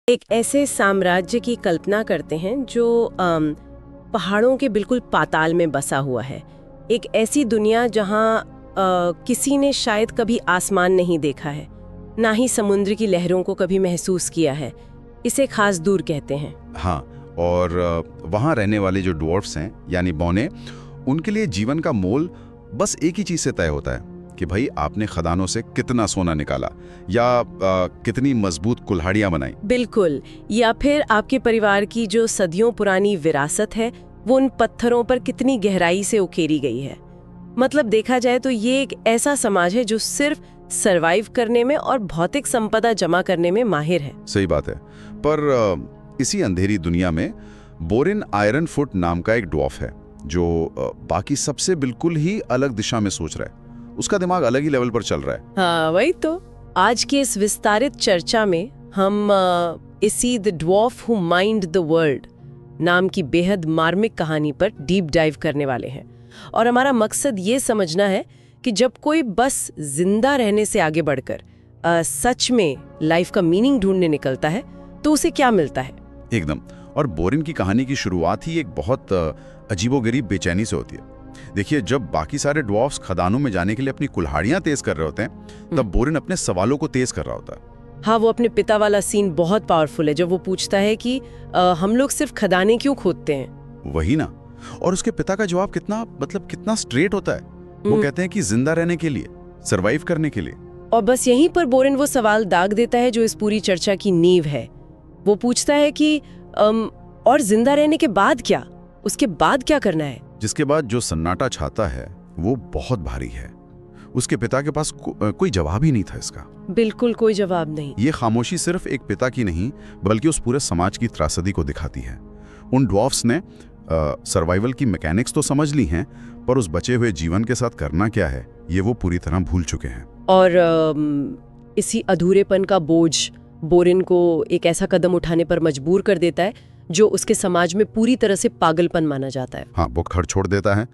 एक ऐसे साम्राज्य की कल्पना करते हैं जो पहाड़ों के बिल्कुल पाताल में बसा हुआ है। एक ऐसी दुनिया जहां किसी ने शायद कभी आसमान नहीं देखा है, ना ही समुद्र की लहरों को कभी महसूस किया है। इसे खास दूर कहते हैं। हाँ, और वहाँ रहने वाले जो ड्वार्फ्स हैं यानी बौने, उनके लिए जीवन का मोल बस एक ही चीज़ से तय होता है कि भाई आपने खदानों से कितना सोना निकाला या कितनी मजबूत कुल्हाड़ियाँ बनाई। बिल्कुल, या फिर आपके परिवार की जो सदियों पुरानी विरासत है वो उन पत्थरों पर कितनी गहराई से उकेरी गई है। मतलब देखा जाए तो ये एक ऐसा समाज है जो सिर्फ सरवाइव करने में और भौतिक संपदा जमा करने में माहिर है। सही बात है, पर इसी अंधेरी दुनिया में बोरिन आयरन फुट नाम का एक ड्वार्फ है जो बाकी सबसे बिल्कुल ही अलग दिशा में सोच रहा है। उसका दिमाग अलग ही लेवल पर चल रहा है। हाँ, वही तो। आज की इस विस्तारित चर्चा में हम इसी the dwarf who mind the world नाम की बेहद मार्मिक कहानी पर डीप डाइव करने वाले हैं। और हमारा मकसद ये समझना है कि जब कोई बस जिंदा रहने से आगे बढ़कर सच में लाइफ का मीनिंग ढूंढने निकलता है तो उसे क्या मिलता है। एकदम। और बोरिन की कहानी की शुरुआत ही एक बहुत अजीबोगरीब बेचैनी से होती है। देखिए, जब बाकी सारे ड्वार्फ्स खदानों में जाने के लिए अपनी कुल्हाड़ियां तेज कर रहे होते हैं, तब बोरिन अपने सवालों को तेज कर रहा होता है। हाँ, वो अपने पिता वाला सीन बहुत पावरफुल है जब वो पूछता है कि हम लोग सिर्फ खदानें क्यों खोदते हैं। वही ना। और उसके पिता का जवाब कितना स्ट्रेट होता है। वो कहते हैं कि जिंदा रहने के लिए, सरवाइव करने के लिए। और बस यहीं पर बोरिन वो सवाल दाग देता है जो इस पूरी चर्चा की नींव है। वो पूछता है कि और जिंदा रहने के बाद क्या, उसके बाद क्या करना है। जिसके बाद जो सन्नाटा छाता है वो बहुत भारी है। उसके पिता के पास कोई जवाब ही नहीं था इसका। बिल्कुल कोई जवाब नहीं। ये खामोशी सिर्फ एक पिता की नहीं बल्कि उस पूरे समाज की त्रासदी को दिखाती है। उन ड्वार्फ्स ने सर्वाइवल की मैकेनिक्स तो समझ ली हैं, पर उस बचे हुए जीवन के साथ करना क्या है ये वो पूरी तरह भूल चुके हैं। और इसी अधूरेपन का बोझ बोरिन को एक ऐसा कदम उठाने पर मजबूर कर देता है जो उसके समाज में पूरी तरह से पागलपन माना जाता है। हाँ, वो घर छोड़ देता है,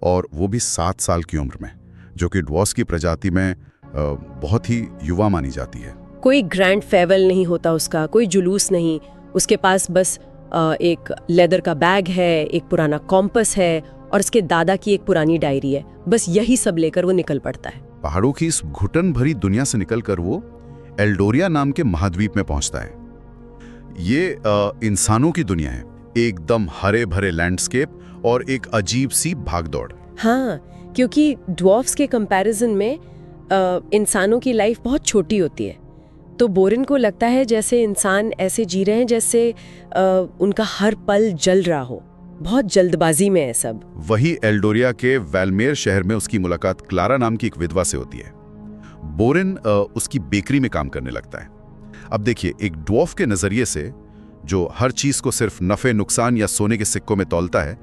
और वो भी 7 साल की उम्र में, जो कि ड्वार्फ्स की प्रजाति में बहुत ही युवा मानी जाती है। कोई ग्रैंड फेयरवेल नहीं होता उसका, कोई जुलूस नहीं। उसके पास बस एक लेदर का बैग है, एक पुराना कॉम्पस है और उसके दादा की एक पुरानी डायरी है। बस यही सब लेकर वो निकल पड़ता है। पहाड़ों की इस घुटन भरी दुनिया से निकलकर वो एल्डोरिया नाम के महाद्वीप में पहुंचता है। ये इंसानों की दुनिया है, एकदम हरे भरे लैंडस्केप और एक अजीब सी भागदौड़। हाँ, क्योंकि ड्वार्फ्स के कंपैरिजन में इंसानों की लाइफ बहुत छोटी होती है। तो बोरिन को लगता है जैसे इंसान ऐसे जी रहे हैं जैसे उनका हर पल जल रहा हो, बहुत जल्दबाजी में है सब। वही एल्डोरिया के वैल्मेर शहर में उसकी मुलाकात क्लारा नाम की एक विधवा से होती है। बोरिन उसकी बेकरी में काम करने लगता है। अब देखिए, एक ड्वार्फ के नजरिए से जो हर चीज को सिर्फ नफे नुकसान या सोने के सिक्कों में तौलता है,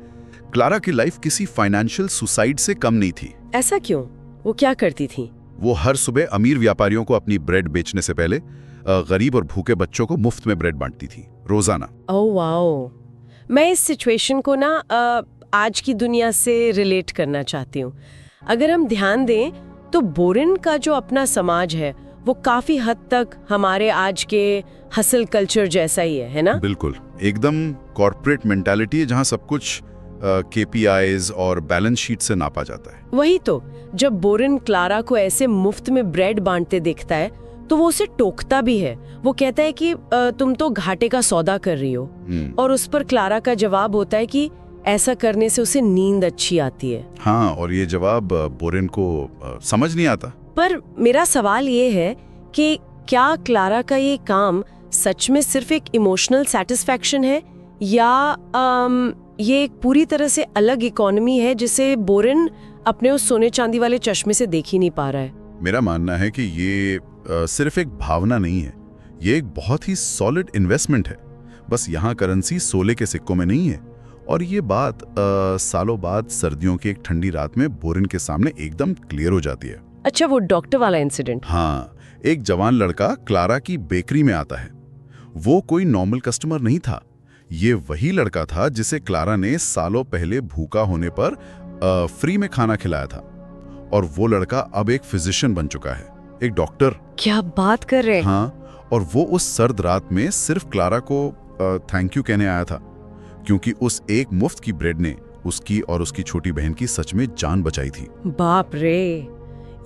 क्लारा की लाइफ किसी फाइनेंशियल सुसाइड से कम नहीं थी। ऐसा क्यों? वो क्या करती थी? वो हर सुबह अमीर व्यापारियों को अपनी ब्रेड बेचने से पहले गरीब और भूखे बच्चों को मुफ्त में ब्रेड बांटती थी रोजाना। ओह वाओ, मैं इस सिचुएशन को ना आज की दुनिया से रिलेट करना चाहती हूँ। अगर हम ध्यान दें तो बोरिन का जो अपना समाज है वो काफी हद तक हमारे आज के हसल कल्चर जैसा ही है ना? बिल्कुल, एकदम कॉर्पोरेट मेंटालिटी है जहां सब कुछ KPIs और बैलेंस शीट से नापा जाता है। वही तो, जब बोरिन क्लारा को ऐसे मुफ्त में ब्रेड बांटते देखता है तो वो उसे टोकता भी है। वो कहता है कि तुम तो घाटे का सौदा कर रही हो। और उस पर क्लारा का जवाब होता है कि ऐसा करने से उसे नींद अच्छी आती है। हाँ, और ये जवाब बोरिन को समझ नहीं आता। पर मेरा सवाल ये है कि क्या क्लारा का ये काम सच में सिर्फ एक इमोशनल सेटिस्फैक्शन है या ये एक पूरी तरह से अलग इकोनॉमी है जिसे बोरिन अपने उस सोने चांदी वाले चश्मे से देख ही नहीं पा रहा है? मेरा मानना है कि ये सिर्फ एक भावना नहीं है, ये एक बहुत ही सॉलिड इन्वेस्टमेंट है। बस यहाँ करेंसी सोले के सिक्कों में नहीं है। और ये बात सालों बाद सर्दियों की एक ठंडी रात में बोरिन के सामने एकदम क्लियर हो जाती है। अच्छा, वो डॉक्टर वाला इंसिडेंट? हाँ, एक जवान लड़का क्लारा की बेकरी में आता है। वो कोई नॉर्मल कस्टमर नहीं था, ये वही लड़का था जिसे क्लारा ने सालों पहले भूखा होने पर फ्री में खाना खिलाया था। और वो लड़का अब एक फिजिशियन बन चुका है, एक डॉक्टर। क्या बात कर रहे हैं? हाँ, और वो उस सर्द रात में सिर्फ क्लारा को थैंक यू कहने आया था, क्योंकि उस एक मुफ्त की ब्रेड ने उसकी और उसकी छोटी बहन की सच में जान बचाई थी। बाप रे,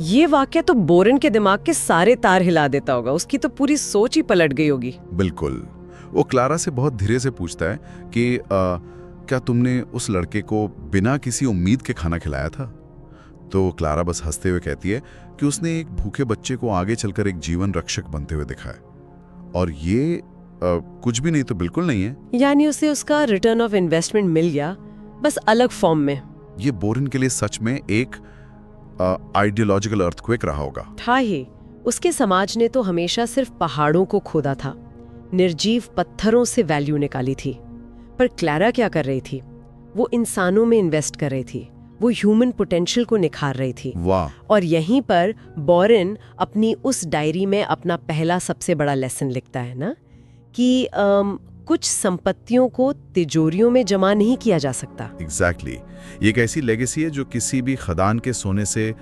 ये वाकया तो बोरेन के दिमाग के सारे तार हिला देता होगा। उसकी तो पूरी सोच ही पलट गई होगी। बिल्कुल। वो क्लारा से बहुत धीरे से पूछता है कि क्या तुमने उस लड़के को बिना किसी उम्मीद के खाना खिलाया था? तो क्लारा बस हंसते हुए कहती है कि उसने एक भूखे बच्चे को आगे चलकर एक जीवन रक्षक बनते हुए दिखाया, और ये कुछ भी नहीं तो बिल्कुल नहीं है। यानी उसे उसका रिटर्न ऑफ इन्वेस्टमेंट मिल गया, बस अलग फॉर्म में। ये बोरेन के लिए सच में एक आइडियोलॉजिकल अर्थक्वेक रहा होगा। था ही। उसके समाज ने तो हमेशा सिर्फ पहाड़ों को खोदा था, निर्जीव पत्थरों से वैल्यू निकाली थी। पर क्लारा क्या कर रही थी? वो इंसानों में इन्वेस्ट कर रही थी, वो ह्यूमन पोटेंशियल को निखार रही थी। वाह। और यहीं पर बोरेन अपनी उस डायरी में अपना पहला सबसे बड़ा लेसन लिखता है ना, कि कुछ संपत्तियों को तिजोरियों में जमा नहीं किया जा सकता। एग्जैक्टली। ये एक ऐसी लेगेसी है जो किसी भी खदान के सोने से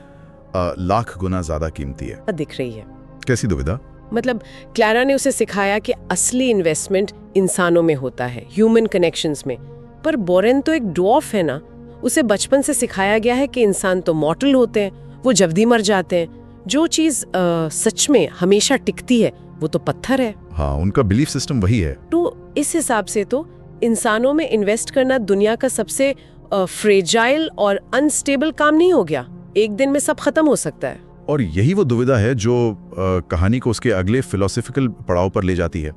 लाख गुना ज्यादा कीमती है। दिख रही है। कैसी दुविधा? मतलब क्लारा ने उसे सिखाया कि असली इन्वेस्टमेंट इंसानों में होता है, ह्यूमन कनेक्शंस में। पर बोरेन तो एक ड्वार्फ है ना, उसे बचपन से सिखाया गया है कि इंसान तो मॉर्टल होते हैं, वो जल्दी मर जाते हैं। जो चीज सच में हमेशा टिकती है वो तो पत्थर है। हाँ, उनका बिलीफ सिस्टम वही है। तो इस हिसाब से तो इंसानों में इन्वेस्ट करना दुनिया का सबसे फ्रेजाइल और अनस्टेबल काम नहीं हो गया। एक दिन में सब खत्म हो सकता है। और यही वो दुविधा है जो कहानी को उसके अगले फिलोसॉफिकल पड़ाव पर ले जाती है।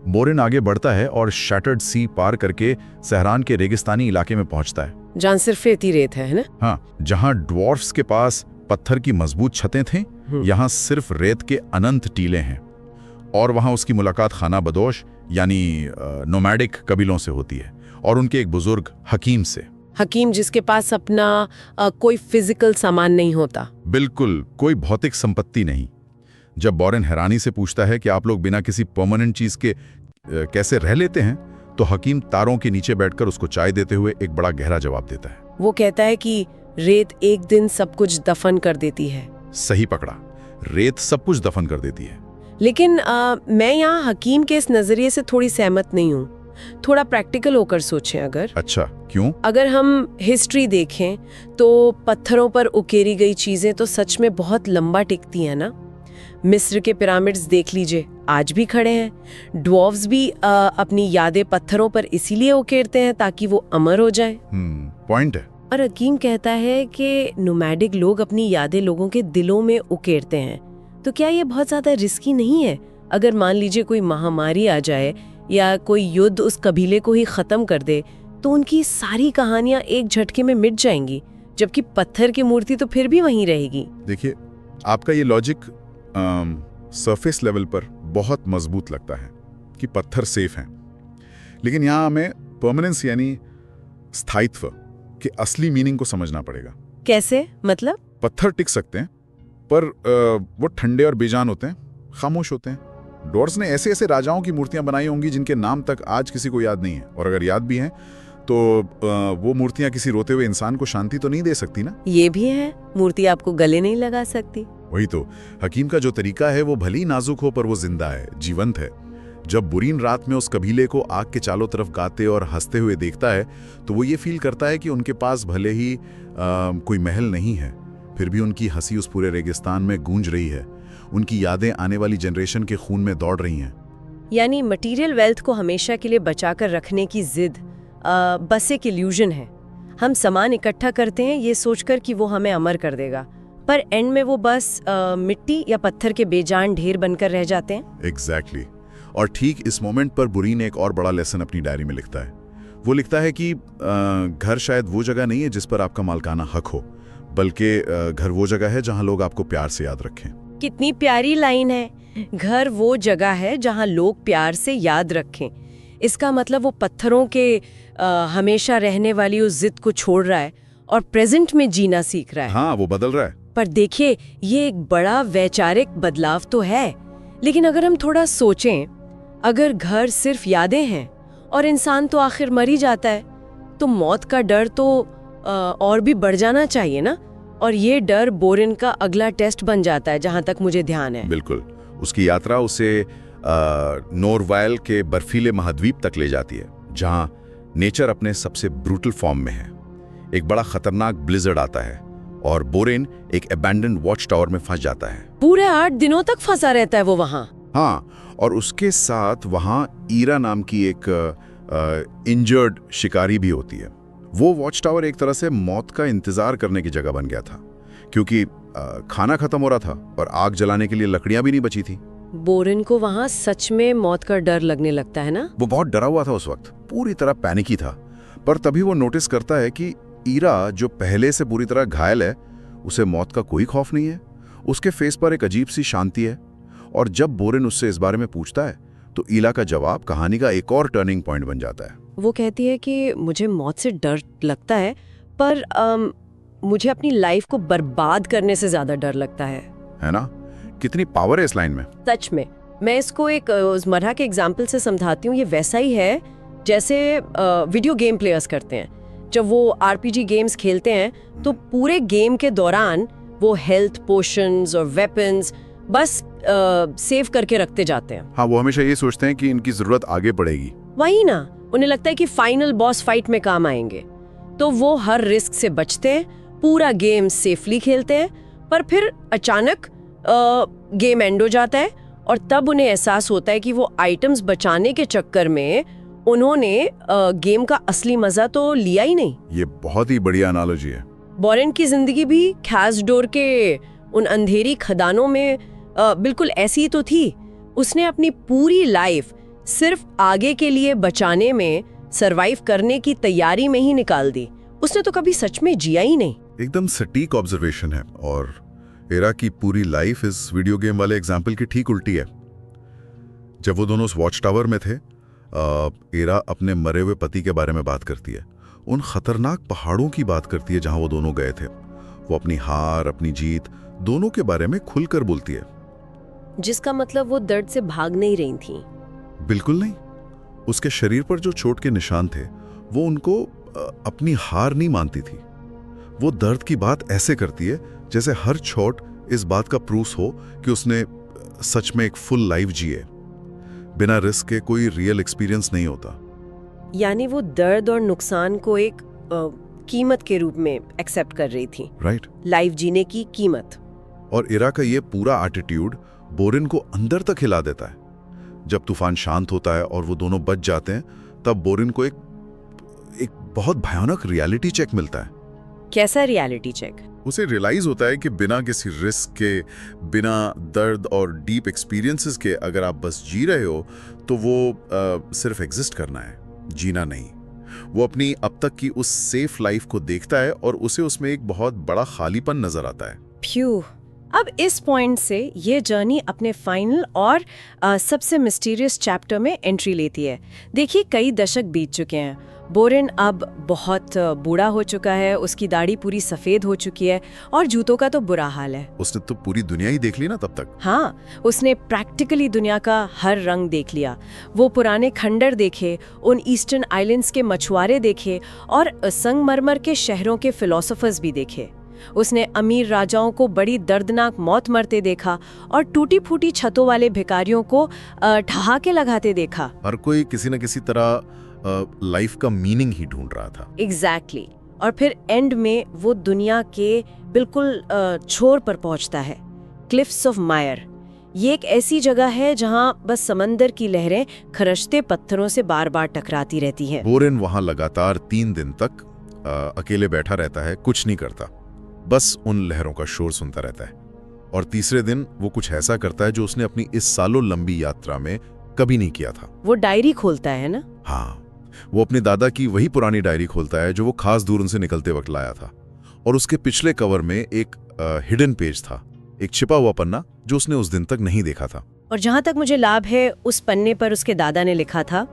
बोरेन आगे बढ़ता है और शैटर्ड सी पार करके सहरान के रेगिस्तानी इलाके में पहुंचता है, जहां सिर्फ रेती रेत है ना? हाँ, जहां ड्वार्फ्स के पास पत्थर की मजबूत छतें थे, यहां सिर्फ रेत के अनंत टीले हैं। और वहां उसकी मुलाकात खाना बदोश यानी नोमैडिक कबीलों से होती है, और उनके एक बुजुर्ग हकीम से। हकीम जिसके पास अपना कोई फिजिकल सामान नहीं होता। बिल्कुल, कोई भौतिक संपत्ति नहीं। जब बोरेन हैरानी से पूछता है कि आप लोग बिना किसी परमानेंट चीज के कैसे रह लेते हैं, तो हकीम तारों के नीचे बैठकर उसको चाय देते हुए एक बड़ा गहरा जवाब देता है। वो कहता है कि रेत एक दिन सब कुछ दफन कर देती है। सही पकड़ा, रेत सब कुछ दफन कर देती है। लेकिन मैं यहाँ हकीम के इस नजरिए से थोड़ी सहमत नहीं हूँ। थोड़ा प्रैक्टिकल होकर सोचें। अगर अच्छा, क्यों? अगर हम हिस्ट्री देखें तो पत्थरों पर उकेरी गई चीजें तो सच में बहुत लंबा टिकती हैं ना। मिस्र के पिरामिड्स देख लीजिए, आज भी खड़े हैं। ड्वार्फ्स भी अपनी यादें पत्थरों पर इसीलिए उकेरते हैं ताकि वो अमर हो जाए। पॉइंट है। और हकीम कहता है कि नोमैडिक लोग अपनी यादें लोगों के दिलों में उकेरते हैं। तो क्या ये बहुत ज्यादा रिस्की नहीं है? अगर मान लीजिए कोई महामारी आ जाए या कोई युद्ध उस कबीले को ही खत्म कर दे, तो उनकी सारी कहानियां एक झटके में मिट जाएंगी, जबकि पत्थर की मूर्ति तो फिर भी वहीं रहेगी। देखिए, आपका ये लॉजिक सरफेस लेवल पर बहुत मजबूत लगता है कि पत्थर सेफ हैं, लेकिन यहाँ हमें परमानेंस यानी स्थायित्व के असली मीनिंग को समझना पड़ेगा। कैसे? मतलब पत्थर टिक सकते हैं, पर वो ठंडे और बेजान होते हैं, खामोश होते हैं। ड्वार्फ्स ने ऐसे ऐसे राजाओं की मूर्तियां बनाई होंगी जिनके नाम तक आज किसी को याद नहीं है, और अगर याद भी हैं तो वो मूर्तियां किसी रोते हुए इंसान को शांति तो नहीं दे सकती ना। ये भी है, मूर्ति आपको गले नहीं लगा सकती। वही तो, हकीम का जो तरीका है वो भले ही नाजुक हो, पर वो जिंदा है, जीवंत है। जब बुरीन रात में उस कबीले को आग के चारों तरफ गाते और हंसते हुए देखता है, तो वो ये फील करता है कि उनके पास भले ही कोई महल नहीं है, फिर भी उनकी हंसी उस पूरे रेगिस्तान में गूंज रही है। उनकी यादें आने वाली जनरेशन के खून में दौड़ रही हैं। यानी मटेरियल वेल्थ को हमेशा के लिए बचाकर रखने की जिद बस एक इल्यूजन है। हम सामान इकट्ठा करते हैं ये सोचकर कि वो हमें अमर कर देगा, पर एंड में वो बस मिट्टी या पत्थर के बेजान ढेर बनकर रह जाते हैं। एग्जैक्टली। और ठीक इस मोमेंट पर बुरीन एक और बड़ा लेसन अपनी डायरी में लिखता है। वो लिखता है कि घर शायद वो जगह नहीं है जिस पर आपका मालकाना हक हो, बल्कि घर वो जगह है जहां लोग आपको प्यार से याद रखें। कितनी प्यारी लाइन है, घर वो जगह है जहां लोग प्यार से याद रखें। इसका मतलब वो पत्थरों के हमेशा रहने वाली उस जिद को छोड़ रहा है और प्रेजेंट में जीना सीख रहा है। हाँ, वो बदल रहा है। पर देखिए, ये एक बड़ा वैचारिक बदलाव तो है, लेकिन अगर हम थोड़ा सोचें, अगर घर सिर्फ यादें हैं और इंसान तो आखिर मर ही जाता है, तो मौत का डर तो और भी बढ़ जाना चाहिए ना। और ये डर बोरेन का अगला टेस्ट बन जाता है, जहां तक मुझे ध्यान है। बिल्कुल, उसकी यात्रा उसे नोरवायल के बर्फीले महाद्वीप तक ले जाती है, जहां नेचर अपने सबसे ब्रूटल फॉर्म में है। एक बड़ा खतरनाक ब्लिजर्ड आता है और बोरेन एक अबैंडन्ड वॉच टावर में फंस जाता है। पूरे 8 दिनों तक फंसा रहता है वो वहां। हाँ, और उसके साथ वहां ईरा नाम की एक इंजर्ड शिकारी भी होती है। वो वॉच टावर एक तरह से मौत का इंतजार करने की जगह बन गया था, क्योंकि खाना खत्म हो रहा था और आग जलाने के लिए लकड़ियां भी नहीं बची थी। बोरेन को वहां सच में मौत का डर लगने लगता है ना। वो बहुत डरा हुआ था उस वक्त, पूरी तरह पैनिकी था। पर तभी वो नोटिस करता है कि ईरा, जो पहले से पूरी तरह घायल है, उसे मौत का कोई खौफ नहीं है। उसके फेस पर एक अजीब सी शांति है। और जब बोरेन उससे इस बारे में पूछता है तो ईला का जवाब कहानी का एक और टर्निंग पॉइंट बन जाता है। वो कहती है कि मुझे मौत से डर लगता है, पर मुझे अपनी लाइफ को बर्बाद करने से ज्यादा डर लगता है ना? कितनी पावर है इस लाइन में। सच में। मैं इसको एक रोजमर्रा के एग्जाम्पल से समझाती हूँ। ये वैसा ही है जैसे वीडियो गेम प्लेयर्स करते हैं। जब वो आरपीजी गेम्स खेलते हैं तो पूरे गेम के दौरान वो हेल्थ पोशंस और वेपन्स बस सेव करके रखते जाते हैं। हाँ, वो हमेशा ये सोचते हैं कि इनकी जरूरत आगे पड़ेगी। वही ना, उन्हें लगता है कि फाइनल बॉस फाइट में काम आएंगे, तो वो हर रिस्क से बचते हैं, पूरा गेम सेफली खेलते हैं। पर फिर अचानक गेम एंड हो जाता है और तब उन्हें एहसास होता है कि वो आइटम्स बचाने के चक्कर में उन्होंने गेम का असली मजा तो लिया ही नहीं। ये बहुत ही बढ़िया एनालॉजी है। बोरेन की जिंदगी भी खैसडोर के उन अंधेरी खदानों में बिल्कुल ऐसी तो थी। उसने अपनी पूरी लाइफ सिर्फ आगे के लिए बचाने में, सरवाइव करने की तैयारी में ही निकाल दी। उसने तो कभी सच में जिया ही नहीं। एकदम सटीक ऑब्जर्वेशन है। और एरा की पूरी लाइफ इस वीडियो गेम वाले एग्जाम्पल की ठीक उल्टी है। जब वो दोनों उस वॉच टावर में थे, एरा अपने मरे हुए पति के बारे में बात करती है, उन खतरनाक पहाड़ों की बात करती है जहां वो दोनों गए थे। वो अपनी हार, अपनी जीत, दोनों के बारे में खुलकर बोलती है। जिसका मतलब वो दर्द से भाग नहीं रही थी। बिल्कुल नहीं। उसके शरीर पर जो चोट के निशान थे, वो उनको अपनी हार नहीं मानती थी। वो दर्द की बात ऐसे करती है जैसे हर चोट इस बात का प्रूफ हो कि उसने सच में एक फुल लाइफ जिए। बिना रिस्क के कोई रियल एक्सपीरियंस नहीं होता। यानी वो दर्द और नुकसान को एक कीमत के रूप में एक्सेप्ट कर रही थी। राइट। लाइफ जीने की कीमत। और इरा का ये पूरा एटीट्यूड बोरेन को अंदर तक हिला देता है। जब तूफान शांत होता है और वो दोनों बच जाते हैं, तब बोरेन को एक बहुत भयानक रियलिटी चेक मिलता है। कैसा रियलिटी चेक? उसे रियलाइज होता है कि बिना किसी रिस्क के, बिना दर्द और डीप एक्सपीरियंसेस के अगर आप बस जी रहे हो तो वो सिर्फ एग्जिस्ट करना है, जीना नहीं। वो अपनी अब तक की उस सेफ लाइफ को देखता है और उसे उसमें एक बहुत बड़ा खालीपन नजर आता है। फ्यू। अब इस पॉइंट से ये जर्नी अपने फाइनल और सबसे मिस्टीरियस चैप्टर में एंट्री लेती है। देखिए, कई दशक बीत चुके हैं। बोरेन अब बहुत बूढ़ा हो चुका है, उसकी दाढ़ी पूरी सफेद हो चुकी है और जूतों का तो बुरा हाल है। उसने तो पूरी दुनिया ही देख ली ना तब तक। हाँ, उसने प्रैक्टिकली दुनिया का हर रंग देख लिया। वो पुराने खंडर देखे, उन ईस्टर्न आइलैंड्स के मछुआरे देखे और संगमरमर के शहरों के फिलोसोफर्स भी देखे। उसने अमीर राजाओं को बड़ी दर्दनाक मौत मरते देखा और टूटी फूटी छतों वाले भिखारियों को ठहाके लगाते देखा। हर कोई किसी न किसी तरह लाइफ का मीनिंग ही ढूंढ रहा था। एग्जैक्टली। और फिर एंड में वो दुनिया के बिल्कुल छोर पर पहुंचता है, क्लिफ्स ऑफ मायर। ये एक ऐसी जगह है जहां बस समंदर की लहरें खरशते पत्थरों से बार बार टकराती रहती हैं। बोरेन वहां लगातार 3 दिन तक अकेले बैठा रहता है, कुछ नहीं करता, बस उन लहरों का शोर सुनता रहता है। और तीसरे दिन वो कुछ ऐसा करता है जो उसने अपनी इस सालों लंबी यात्रा में कभी नहीं किया था। वो डायरी खोलता है ना? हाँ, वो अपनी दादा की वही पुरानी डायरी खोलता है जो वो खास दूर उनसे निकलते वक्त लाया था। और उसके पिछले कवर में एक हिडन पेज था, एक छिपा हुआ पन्ना जो उसने उस दिन तक नहीं देखा था। और जहां तक मुझे लाभ है, उस पन्ने पर उसके दादा ने लिखा था,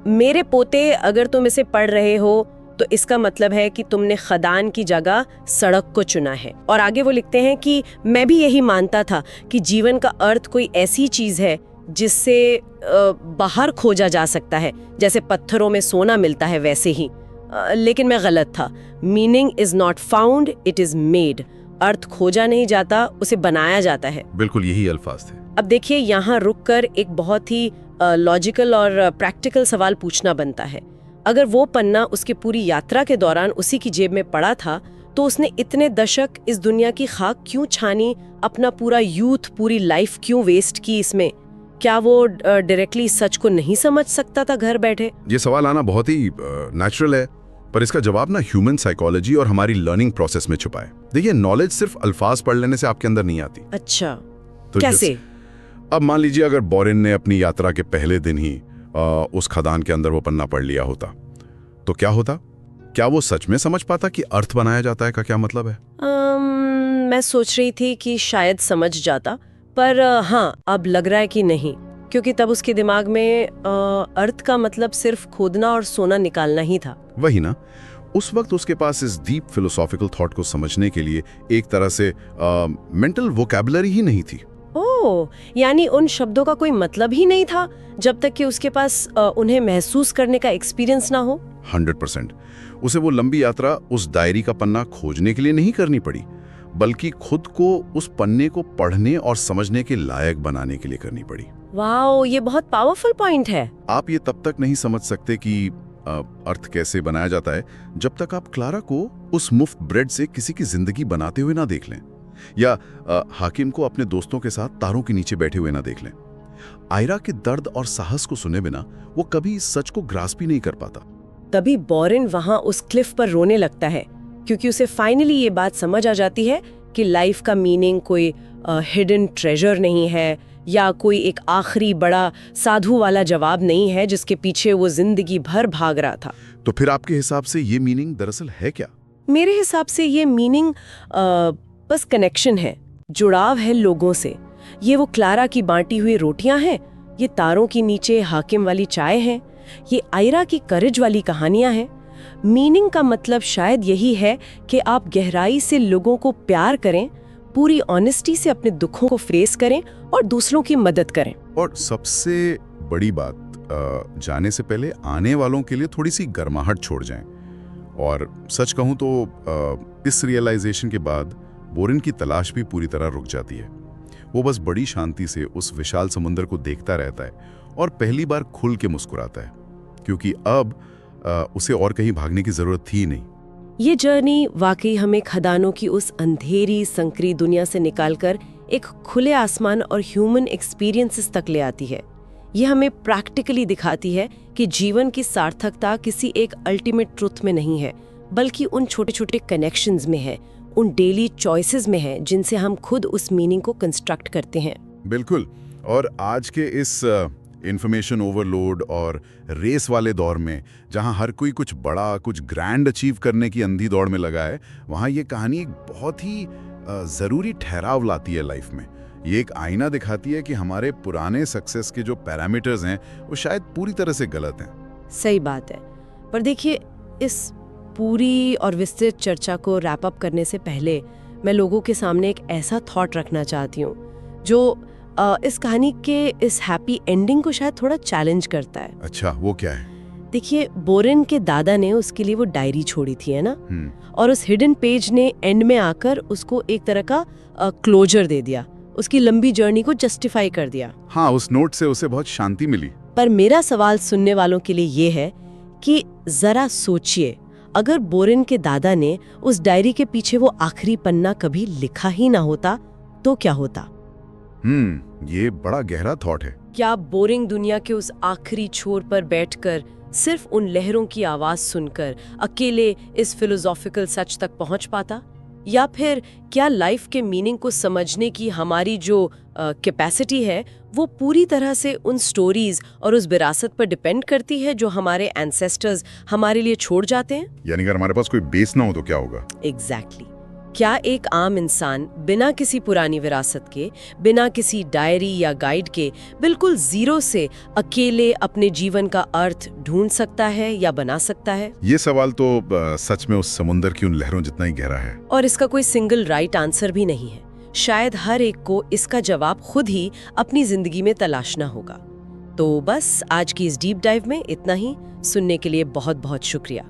मेरे पोते, अगर तुम इसे पढ़ रहे हो तो इसका मतलब है कि तुमने खदान की जगह सड़क को चुना है। और आगे वो लिखते हैं कि मैं भी यही मानता था कि जीवन का अर्थ कोई ऐसी चीज है जिससे बाहर खोजा जा सकता है, जैसे पत्थरों में सोना मिलता है वैसे ही। लेकिन मैं गलत था। Meaning is not found, it is made. अर्थ खोजा नहीं जाता, उसे बनाया जाता है। बिल्कुल यही अल्फाज थे। अब देखिए, यहाँ रुककर एक बहुत ही लॉजिकल और प्रैक्टिकल सवाल पूछना बनता है। अगर वो पन्ना उसकी पूरी यात्रा के दौरान उसी की जेब में पड़ा था, तो उसने इतने दशक इस दुनिया की खाक क्यों छानी, अपना पूरा यूथ, पूरी लाइफ क्यों वेस्ट की इसमें? क्या वो डायरेक्टली सच को नहीं समझ सकता था घर बैठे? ये सवाल आना बहुत ही नेचुरल है, पर इसका जवाब ना ह्यूमन साइकोलॉजी और हमारी लर्निंग प्रोसेस में छुपा है। देखिए, नॉलेज सिर्फ अल्फाज पढ़ लेने से आपके अंदर नहीं आती। अच्छा, तो कैसे? अब मान लीजिए अगर बोरिन ने अपनी यात्रा के पहले दिन ही उस खदान के अंदर वो पन्ना पढ़ लिया होता, तो क्या होता? क्या वो सच में समझ पाता कि अर्थ बनाया जाता है का क्या मतलब है? मैं सोच रही थी कि शायद समझ जाता, पर हाँ, अब लग रहा है कि नहीं, क्योंकि तब उसके दिमाग में अर्थ का मतलब सिर्फ खोदना और सोना निकालना ही था। वही ना, उस वक्त उसके पास इस डीप फिलोसॉफिकल थॉट को समझने के लिए एक तरह से मेंटल वोकैबुलरी ही नहीं थी। ओह, यानी उन शब्दों का कोई मतलब ही नहीं था जब तक कि उसके पास उन्हें महसूस करने का एक्सपीरियंस ना हो। 100%। उसे वो लंबी यात्रा उस डायरी का पन्ना खोजने के लिए नहीं करनी पड़ी, बल्कि खुद को उस पन्ने को पढ़ने और समझने के लायक बनाने के लिए करनी पड़ी। वाओ, ये बहुत पावरफुल पॉइंट है। आप ये तब तक नहीं समझ सकते कि अर्थ कैसे बनाया जाता है जब तक आप क्लारा को उस मुफ्त ब्रेड से किसी की जिंदगी बनाते हुए ना देख लें, या हाकिम को अपने दोस्तों के साथ तारों के नीचे बैठे हुए ना देख लें। आयरा के दर्द और साहस को सुने बिना वो कभी इस सच को ग्रास्प ही नहीं कर पाता। तभी बोरिन वहां उस क्लिफ पर रोने लगता है, क्योंकि उसे फाइनली ये बात समझ आ जाती है कि लाइफ का मीनिंग कोई हिडन ट्रेजर नहीं है, या कोई एक आखिरी बड़ा साधु वाला जवाब नहीं है जिसके पीछे वो जिंदगी भर भाग रहा था। तो फिर आपके हिसाब से ये मीनिंग दरअसल है क्या? मेरे हिसाब से ये मीनिंग बस कनेक्शन है, जुड़ाव है लोगों से। ये वो क्लारा की बांटी हुई रोटियां हैं, ये तारों के नीचे हाकिम वाली चाय है, ये आयरा की करेज वाली कहानियां हैं। मीनिंग का मतलब शायद यही है कि आप गहराई से लोगों को प्यार करें, पूरी ऑनेस्टी से अपने दुखों को फेस करें और दूसरों की मदद करें। और सबसे बड़ी बात, जाने से पहले आने वालों के लिए थोड़ी सी गर्माहट छोड़ जाएं। और सच कहूं तो इस रियलाइजेशन के बाद बोरिन की तलाश भी पूरी तरह रुक जाती है। वो बस बड़ी शांति से उस विशाल समुद्र को देखता रहता है और पहली बार खुल के मुस्कुराता है, क्योंकि अब उसे और कहीं भागने की जरूरत थी नहीं। ये जर्नी वाकई हमें खदानों की उस अंधेरी संकरी दुनिया से निकालकर एक खुले आसमान और ह्यूमन एक्सपीरियंसेस तक ले आती है। ये हमें प्रैक्टिकली दिखाती है कि जीवन की सार्थकता किसी एक अल्टीमेट ट्रुथ में नहीं है, बल्कि उन छोटे छोटे कनेक्शंस में है, उन डेली चॉइसेस में है जिनसे हम खुद उस मीनिंग को कंस्ट्रक्ट करते हैं। बिल्कुल। और आज के इस इंफॉर्मेशन ओवरलोड और रेस वाले दौर में, जहां हर कोई कुछ बड़ा, कुछ ग्रैंड अचीव करने की अंधी दौड़ में लगा है, वहां ये कहानी एक बहुत ही ज़रूरी ठहराव लाती है लाइफ में। ये एक आईना दिखाती है कि हमारे पुराने सक्सेस के जो पैरामीटर्स हैं वो शायद पूरी तरह से गलत हैं। सही बात है। पर देखिए, इस पूरी और विस्तृत चर्चा को रैप अप करने से पहले मैं लोगों के सामने एक ऐसा थॉट रखना चाहती हूँ जो इस कहानी के इस हैप्पी एंडिंग को शायद थोड़ा चैलेंज करता है। अच्छा, वो क्या है? देखिए, बोरिन के दादा ने उसके लिए वो डायरी छोड़ी थी, है ना? और उस हिडन पेज ने एंड में आकर उसको एक तरह का क्लोजर दे दिया, उसकी लंबी जर्नी को जस्टिफाई कर दिया। हाँ, उस नोट से उसे बहुत शांति मिली। पर मेरा सवाल सुनने वालों के लिए ये है कि जरा सोचिए, अगर बोरिन के दादा ने उस डायरी के पीछे वो आखिरी पन्ना कभी लिखा ही ना होता, तो क्या होता? ये बड़ा गहरा थॉट है। क्या बोरिंग दुनिया के उस आखिरी छोर पर बैठकर सिर्फ उन लहरों की आवाज सुनकर अकेले इस फिलोसॉफिकल सच तक पहुंच पाता? या फिर क्या लाइफ के मीनिंग को समझने की हमारी जो कैपेसिटी है वो पूरी तरह से उन स्टोरीज और उस विरासत पर डिपेंड करती है जो हमारे एंसेस्टर्स हमारे लिए छोड़ जाते हैं? यानी अगर हमारे पास कोई बेस ना हो तो क्या होगा? एग्जैक्टली। क्या एक आम इंसान बिना किसी पुरानी विरासत के, बिना किसी डायरी या गाइड के, बिल्कुल जीरो से अकेले अपने जीवन का अर्थ ढूंढ सकता है या बना सकता है? ये सवाल तो सच में उस समुद्र की उन लहरों जितना ही गहरा है। और इसका कोई सिंगल राइट आंसर भी नहीं है। शायद हर एक को इसका जवाब खुद ही अपनी जिंदगी में तलाशना होगा। तो बस आज की इस डीप डाइव में इतना ही। सुनने के लिए बहुत बहुत शुक्रिया।